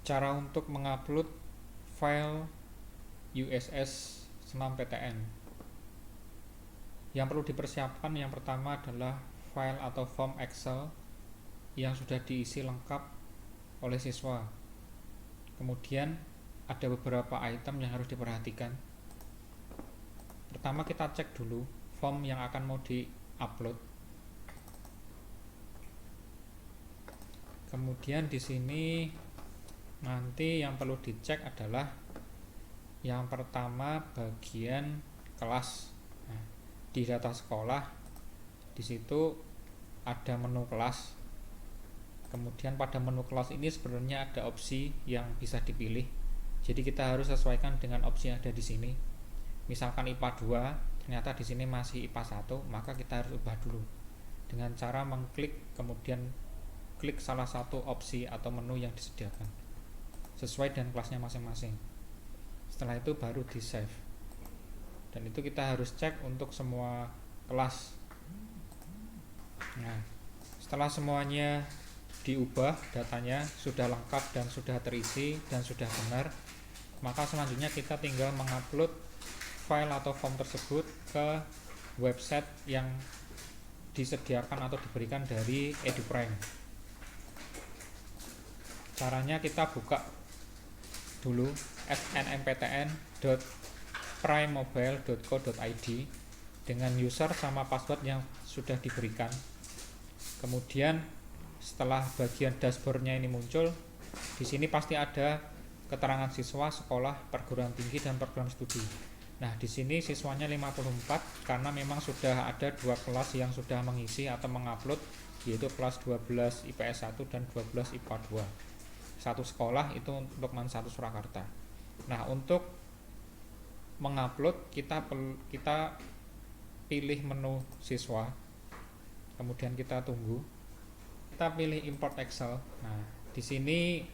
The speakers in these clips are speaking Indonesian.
Cara untuk mengupload file USS SNMPTN. Yang perlu dipersiapkan yang pertama adalah file atau form Excel yang sudah diisi lengkap oleh siswa. Kemudian ada beberapa item yang harus diperhatikan. Pertama, kita cek dulu form yang akan mau di-upload. Kemudian di sini nanti yang perlu dicek adalah yang pertama bagian kelas. Nah, di data sekolah di situ ada menu kelas. Kemudian pada menu kelas ini sebenarnya ada opsi yang bisa dipilih. Jadi kita harus sesuaikan dengan opsi yang ada di sini. Misalkan IPA 2, ternyata di sini masih IPA 1, maka kita harus ubah dulu dengan cara mengklik kemudian klik salah satu opsi atau menu yang disediakan sesuai dengan kelasnya masing-masing. Setelah itu baru di save. Dan itu kita harus cek untuk semua kelas. Nah, setelah semuanya diubah, datanya sudah lengkap dan sudah terisi dan sudah benar, maka selanjutnya kita tinggal mengupload file atau form tersebut ke website yang disediakan atau diberikan dari EduPrime. Caranya kita buka dulu snmptn.primemobile.co.id dengan user sama password yang sudah diberikan. Kemudian setelah bagian dashboardnya ini muncul, di sini pasti ada keterangan siswa, sekolah, perguruan tinggi, dan program studi. Nah, di sini siswanya 54 karena memang sudah ada dua kelas yang sudah mengisi atau mengupload, yaitu kelas 12 IPS 1 dan 12 IPA 2. Satu sekolah itu untuk Man 1 Surakarta. Nah, untuk mengupload kita pilih menu siswa, kemudian kita tunggu. Kita pilih import Excel. Nah, di sini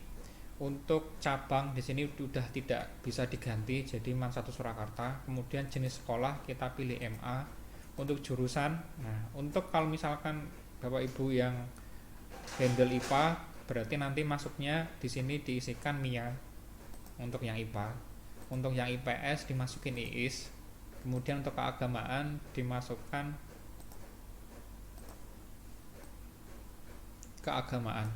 untuk cabang di sini sudah tidak bisa diganti jadi Man 1 Surakarta. Kemudian jenis sekolah kita pilih MA. Untuk jurusan, nah untuk kalau misalkan Bapak Ibu yang handle IPA, berarti nanti masuknya di sini diisikan MIA untuk yang IPA. Untuk yang IPS dimasukin IIS. Kemudian untuk keagamaan dimasukkan keagamaan.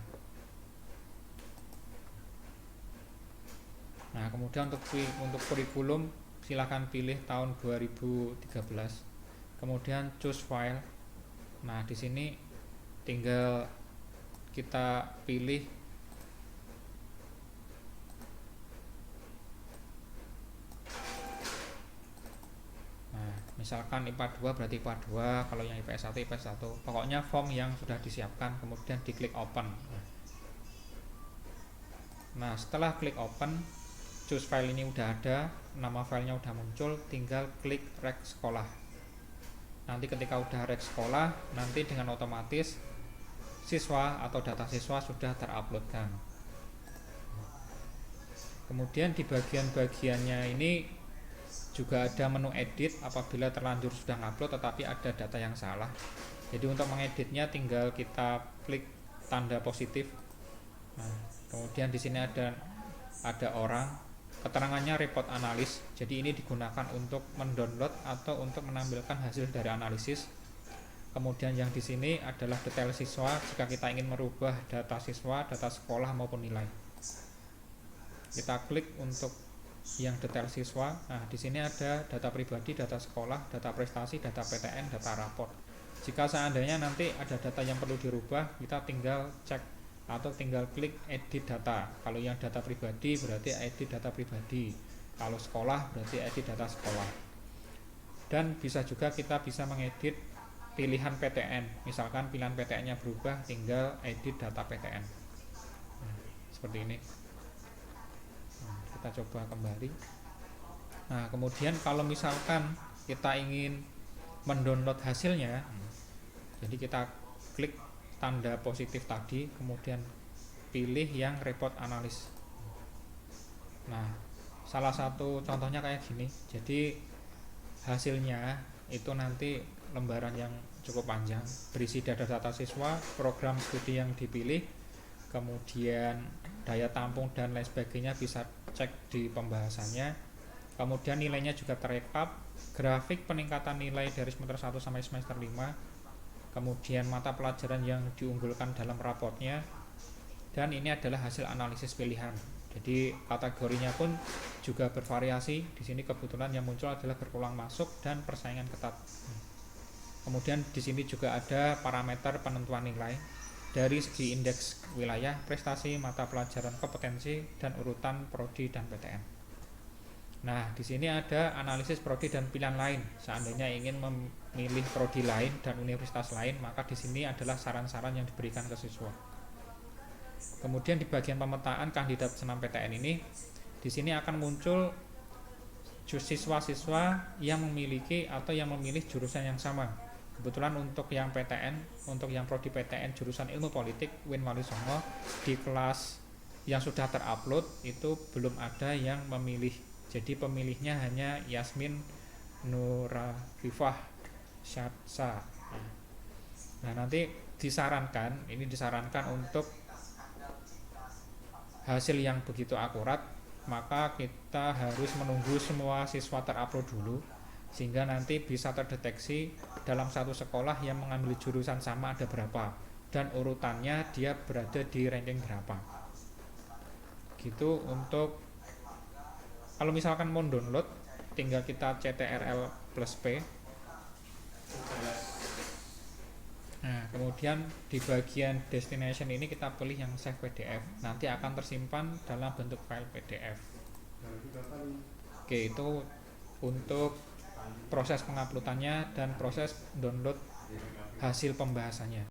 Nah, kemudian untuk kurikulum silakan pilih tahun 2013. Kemudian choose file. Nah, di sini tinggal kita pilih misalkan IPA 2 berarti IPA 2, kalau yang IPS 1 IPS 1. Pokoknya form yang sudah disiapkan, kemudian diklik open. Nah, setelah klik open, choose file ini udah ada, nama filenya udah muncul, tinggal klik rek sekolah. Nanti ketika udah rek sekolah, nanti dengan otomatis siswa atau data siswa sudah teruploadkan. Kemudian di bagian-bagiannya ini juga ada menu edit apabila terlanjur sudah ngupload tetapi ada data yang salah. Jadi untuk mengeditnya tinggal kita klik tanda positif. Nah, kemudian di sini ada orang, keterangannya report analis. Jadi ini digunakan untuk mendownload atau untuk menampilkan hasil dari analisis. Kemudian yang di sini adalah detail siswa jika kita ingin merubah data siswa, data sekolah maupun nilai. Kita klik untuk yang detail siswa. Nah, di sini ada data pribadi, data sekolah, data prestasi, data PTN, data raport. Jika seandainya nanti ada data yang perlu dirubah, kita tinggal cek atau tinggal klik edit data. Kalau yang data pribadi berarti edit data pribadi. Kalau sekolah berarti edit data sekolah. Dan bisa juga kita bisa mengedit pilihan PTN. Misalkan pilihan PTN-nya berubah, tinggal edit data PTN. Nah, seperti ini. Kita coba kembali. Nah, kemudian kalau misalkan kita ingin mendownload hasilnya, jadi kita klik tanda positif tadi, kemudian pilih yang report analis. Nah, salah satu contohnya kayak gini. Jadi hasilnya itu nanti lembaran yang cukup panjang, berisi data-data siswa, program studi yang dipilih, kemudian daya tampung dan lain sebagainya bisa cek di pembahasannya. Kemudian nilainya juga terekap, grafik peningkatan nilai dari semester 1 sampai semester 5, kemudian mata pelajaran yang diunggulkan dalam rapotnya, dan ini adalah hasil analisis pilihan. Jadi kategorinya pun juga bervariasi. Di sini kebetulan yang muncul adalah berulang masuk dan persaingan ketat. Kemudian di sini juga ada parameter penentuan nilai dari segi indeks wilayah, prestasi, mata pelajaran, kompetensi, dan urutan prodi dan PTN. Nah, di sini ada analisis prodi dan pilihan lain. Seandainya ingin memilih prodi lain dan universitas lain, maka di sini adalah saran-saran yang diberikan ke siswa. Kemudian di bagian pemetaan kandidat senam PTN ini, di sini akan muncul siswa-siswa yang memiliki atau yang memilih jurusan yang sama. Kebetulan untuk yang PTN, untuk yang prodi PTN jurusan Ilmu Politik Win Wali Songo, di kelas yang sudah terupload itu belum ada yang memilih. Jadi pemilihnya hanya Yasmin Nurafifah Syatsa. Nah, nanti disarankan untuk hasil yang begitu akurat, maka kita harus menunggu semua siswa terupload dulu, sehingga nanti bisa terdeteksi dalam satu sekolah yang mengambil jurusan sama ada berapa, dan urutannya dia berada di ranking berapa. Gitu. Untuk kalau misalkan mau download, tinggal kita CTRL plus P. Nah, kemudian di bagian destination ini kita pilih yang save PDF. Nanti akan tersimpan dalam bentuk file PDF. Oke, itu untuk proses penguploadannya dan proses download hasil pembahasannya.